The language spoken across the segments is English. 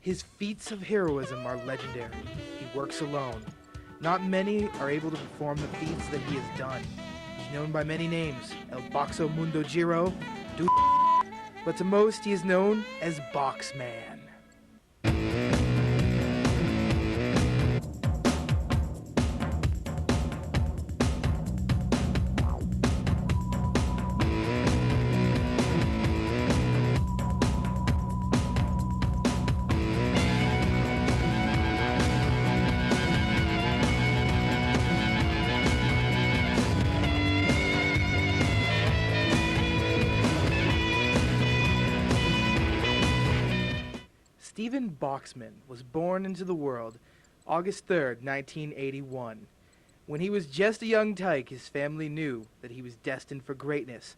His feats of heroism are legendary. He works alone. Not many are able to perform the feats that he has done. He's known by many names, El Boxo Mundo Giro, but to most he is known as BoxMan. Stephen BoxMan was born into the world August 3rd, 1981. When he was just a young tyke, his family knew that he was destined for greatness,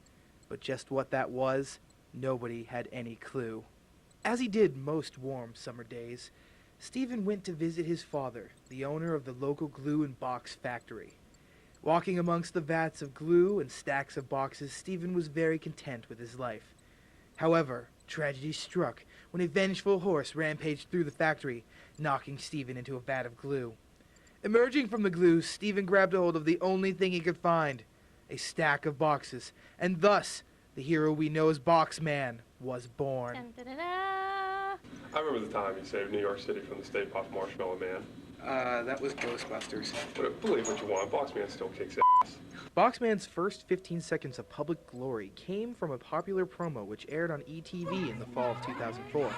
but just what that was, nobody had any clue. As he did most warm summer days, Stephen went to visit his father, the owner of the local glue and box factory. Walking amongst the vats of glue and stacks of boxes, Stephen was very content with his life. However, tragedy struck when a vengeful horse rampaged through the factory, knocking Stephen into a vat of glue. Emerging from the glue, Stephen grabbed a hold of the only thing he could find, a stack of boxes, and thus, the hero we know as BoxMan was born. Dun, da, da, da. I remember the time he saved New York City from the Stay Puft Marshmallow Man. That was Ghostbusters. But believe what you want, BoxMan still kicks ass. BoxMan's first 15 seconds of public glory came from a popular promo which aired on ETV in the fall of 2004.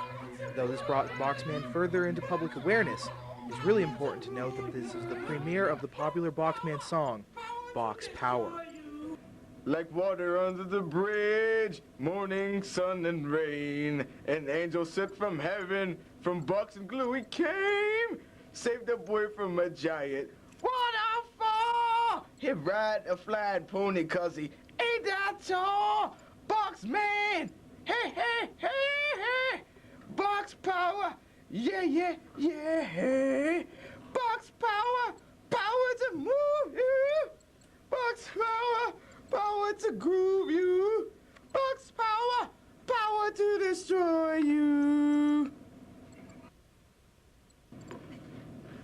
Though this brought BoxMan further into public awareness, it's really important to note that this is the premiere of the popular BoxMan song, Box Power. Like water under the bridge, morning, sun, and rain. An angel sent from heaven, from box and glue he came. Saved a boy from a giant waterfall. He ride a flying pony cause he ain't that tall. BoxMan, hey, hey, hey, hey. Box power, yeah, yeah, yeah, hey. Box power, power to move you. Box power, power to groove you. Box power, power to destroy you.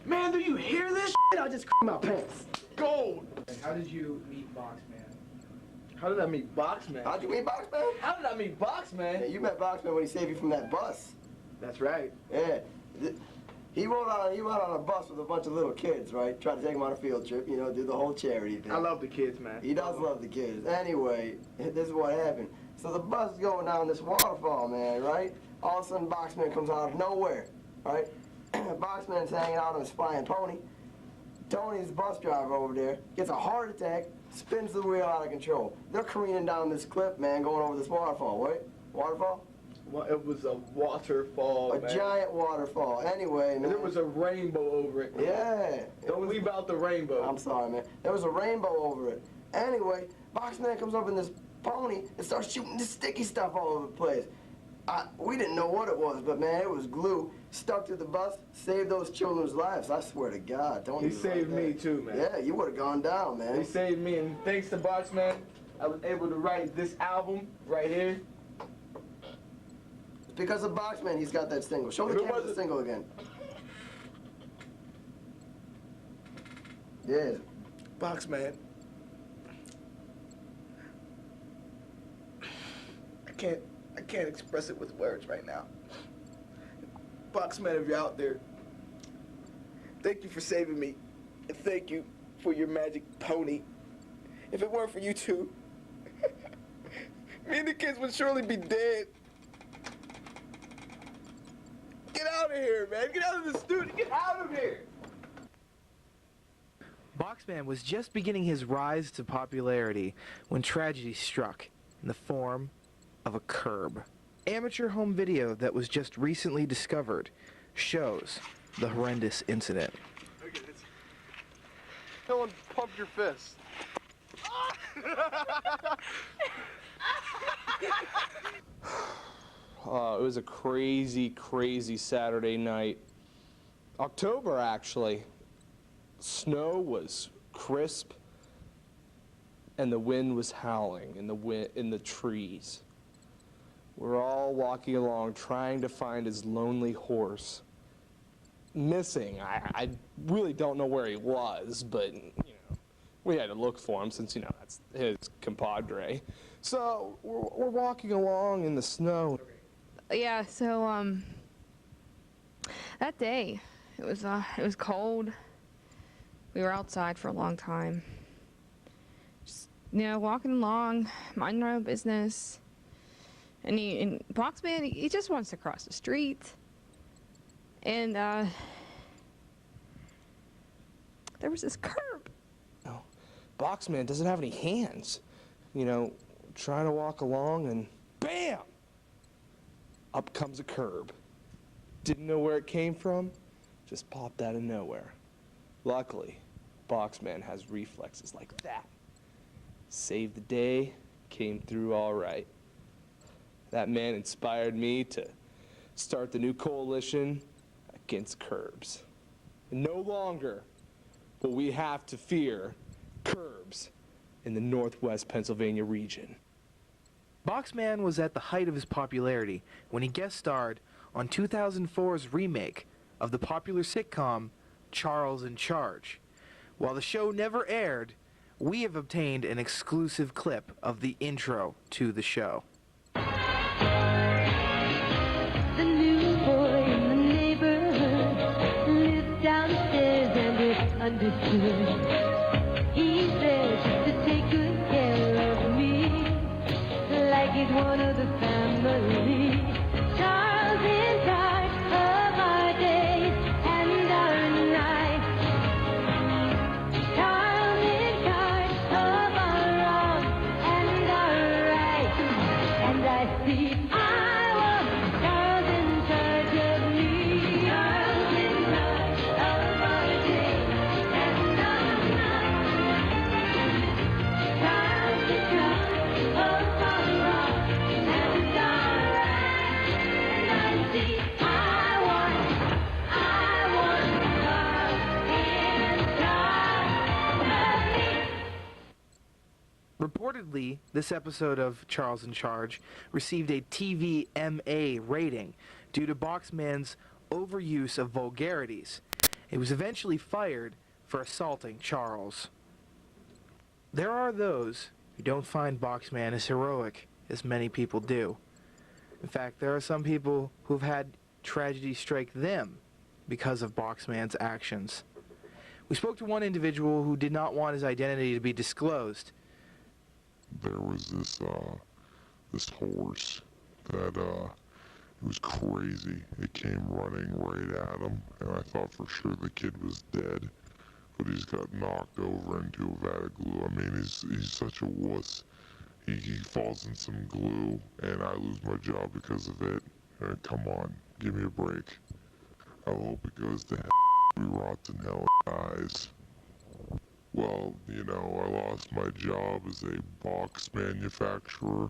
Man, do you hear this shit? I just my pants. Gold. And how did you meet BoxMan? How did I meet BoxMan? How'd you meet BoxMan? How did I meet BoxMan? Yeah, you met BoxMan when he saved you from that bus. That's right. Yeah. He rode on a bus with a bunch of little kids, right? Tried to take him on a field trip, you know, do the whole charity thing. I love the kids, man. He does love the kids. Anyway, this is what happened. So the bus is going down this waterfall, man, right? All of a sudden, BoxMan comes out of nowhere, right? BoxMan's hanging out on his flying pony. Tony's the bus driver over there, gets a heart attack, spins the wheel out of control. They're careening down this cliff, man, going over this waterfall, right? Waterfall? Well, it was a waterfall, A giant waterfall. Anyway, man. And there was a rainbow over it. Yeah. Don't leave out the rainbow. I'm sorry, man. There was a rainbow over it. Anyway, BoxMan comes up in this pony and starts shooting this sticky stuff all over the place. We didn't know what it was, but man, it was glue. Stuck to the bus, saved those children's lives. I swear to God, don't He even saved like me that. too, man. Yeah, you would have gone down, man. He saved me, and thanks to BoxMan, I was able to write this album right here. It's because of BoxMan he's got that single. Show the camera the single again. Yeah. BoxMan. I can't express it with words right now. BoxMan, if you're out there, thank you for saving me, and thank you for your magic pony. If it weren't for you two, me and the kids would surely be dead. Get out of here, man. Get out of the studio. Get out of here. BoxMan was just beginning his rise to popularity when tragedy struck in the form of a curb. Amateur home video that was just recently discovered shows the horrendous incident. Helen, pump your fist. It was a crazy, crazy Saturday night. October, actually. Snow was crisp, and the wind was howling in the trees. We're all walking along trying to find his lonely horse. Missing. I really don't know where he was, but, we had to look for him since, that's his compadre. So we're walking along in the snow. Yeah, so, that day, it was cold. We were outside for a long time. Just, walking along, minding our own business. And BoxMan, he just wants to cross the street. And, there was this curb. No, BoxMan doesn't have any hands. Trying to walk along and bam! Up comes a curb. Didn't know where it came from, just popped out of nowhere. Luckily, BoxMan has reflexes like that. Saved the day, came through all right. That man inspired me to start the new coalition against curbs. And no longer will we have to fear curbs in the Northwest Pennsylvania region. BoxMan was at the height of his popularity when he guest starred on 2004's remake of the popular sitcom Charles in Charge. While the show never aired, we have obtained an exclusive clip of the intro to the show. The newsboy in the neighborhood lives downstairs and it's understood. He says to take good care of me, like he's one of the family. Charles in charge of our days and our nights. Charles in charge of our wrongs and our rights. And I see I want Charles in charge of me. Charles in charge of our days and our nights. Charles in charge of our wrongs and our rights. And I see I want Charles in charge of me. Reportedly, this episode of Charles in Charge received a TVMA rating due to BoxMan's overuse of vulgarities. He was eventually fired for assaulting Charles. There are those who don't find BoxMan as heroic as many people do. In fact, there are some people who've had tragedy strike them because of BoxMan's actions. We spoke to one individual who did not want his identity to be disclosed. There was this horse that it was crazy. It came running right at him, and I thought for sure the kid was dead, but he's got knocked over into a vat of glue. I mean, he's such a wuss. He falls in some glue, and I lose my job because of it. Come on, give me a break. I hope it goes to hell. He rots in hell and dies. Well, I lost my job as a box manufacturer.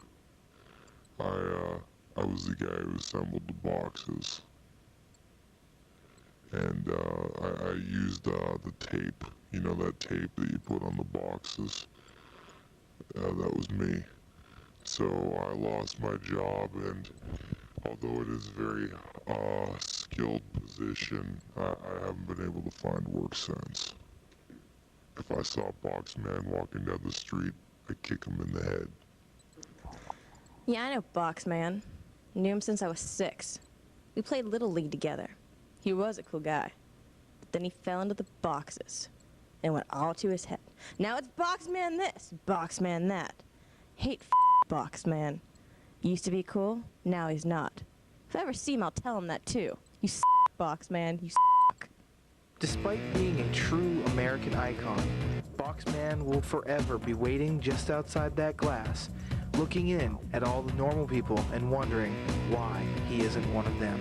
I was the guy who assembled the boxes. And I used the tape, that tape that you put on the boxes. That was me. So I lost my job, and although it is a very skilled position, I haven't been able to find work since. If I saw BoxMan walking down the street, I'd kick him in the head. Yeah, I know BoxMan. Knew him since I was 6. We played Little League together. He was a cool guy. But then he fell into the boxes and went all to his head. Now it's BoxMan this, BoxMan that. Hate BoxMan. Used to be cool, now he's not. If I ever see him, I'll tell him that too. You BoxMan, you Despite being a true American icon, BoxMan will forever be waiting just outside that glass, looking in at all the normal people and wondering why he isn't one of them.